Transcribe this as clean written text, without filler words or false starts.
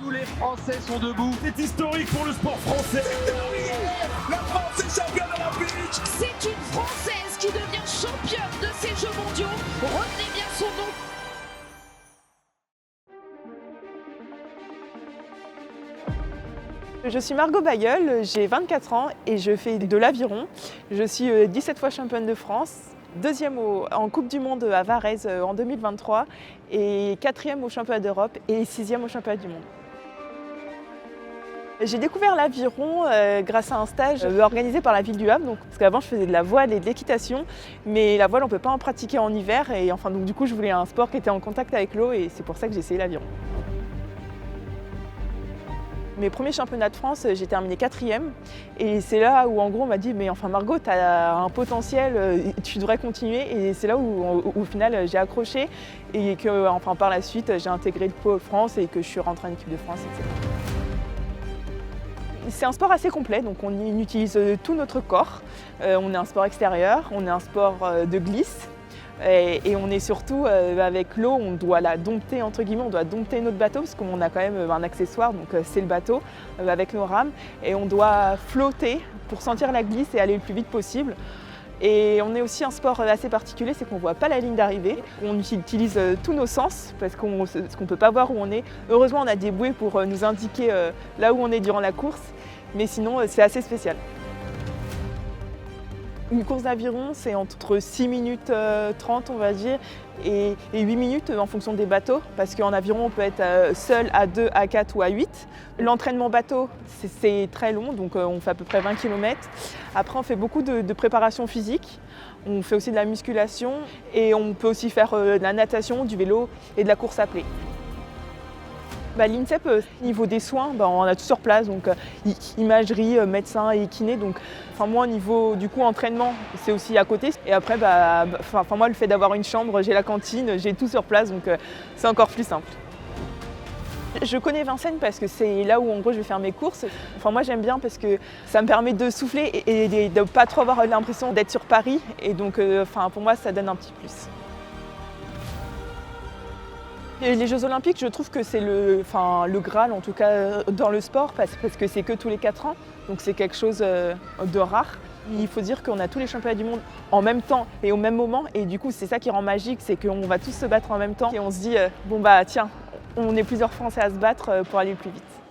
Tous les Français sont debout. C'est historique pour le sport français. La France est championne olympique. C'est une Française qui devient championne de ces Jeux mondiaux. Retenez bien son nom. Je suis Margot Bayeul, j'ai 24 ans et je fais de l'aviron. Je suis 17 fois championne de France, deuxième en Coupe du Monde à Varèse en 2023 et quatrième au championnat d'Europe et sixième au championnat du monde. J'ai découvert l'aviron grâce à un stage organisé par la ville du Havre. Parce qu'avant je faisais de la voile et de l'équitation, mais la voile on ne peut pas en pratiquer en hiver et donc du coup je voulais un sport qui était en contact avec l'eau et c'est pour ça que j'ai essayé l'aviron. Mes premiers championnats de France, j'ai terminé 4e et c'est là où en gros on m'a dit mais enfin Margot, tu as un potentiel, tu devrais continuer et c'est là où au final j'ai accroché et que enfin, par la suite j'ai intégré le Pôle France et que je suis rentrée en équipe de France, etc. C'est un sport assez complet, donc on utilise tout notre corps. On est un sport extérieur, on est un sport de glisse. Et on est surtout avec l'eau, on doit la dompter entre guillemets, on doit dompter notre bateau parce qu'on a quand même un accessoire, donc c'est le bateau avec nos rames et on doit flotter pour sentir la glisse et aller le plus vite possible. Et on est aussi un sport assez particulier, c'est qu'on ne voit pas la ligne d'arrivée. On utilise tous nos sens parce qu'on ne peut pas voir où on est. Heureusement on a des bouées pour nous indiquer là où on est durant la course, mais sinon c'est assez spécial. Une course d'aviron, c'est entre 6 minutes 30 on va dire et 8 minutes en fonction des bateaux parce qu'en aviron on peut être seul à 2, à 4 ou à 8. L'entraînement bateau c'est très long, donc on fait à peu près 20 km. Après on fait beaucoup de préparation physique, on fait aussi de la musculation et on peut aussi faire de la natation, du vélo et de la course à pied. L'INSEP, niveau des soins, on a tout sur place, donc imagerie, médecin et kiné. Donc, moi, au niveau du coup entraînement, c'est aussi à côté. Et après, moi, le fait d'avoir une chambre, j'ai la cantine, j'ai tout sur place, donc c'est encore plus simple. Je connais Vincennes parce que c'est là où en gros je vais faire mes courses. Moi j'aime bien parce que ça me permet de souffler et de ne pas trop avoir l'impression d'être sur Paris. Et donc pour moi ça donne un petit plus. Et les Jeux Olympiques, je trouve que c'est le Graal, en tout cas dans le sport, parce que c'est que tous les 4 ans, donc c'est quelque chose de rare. Il faut dire qu'on a tous les championnats du monde en même temps et au même moment, et du coup c'est ça qui rend magique, c'est qu'on va tous se battre en même temps, et on se dit, tiens, on est plusieurs Français à se battre pour aller plus vite.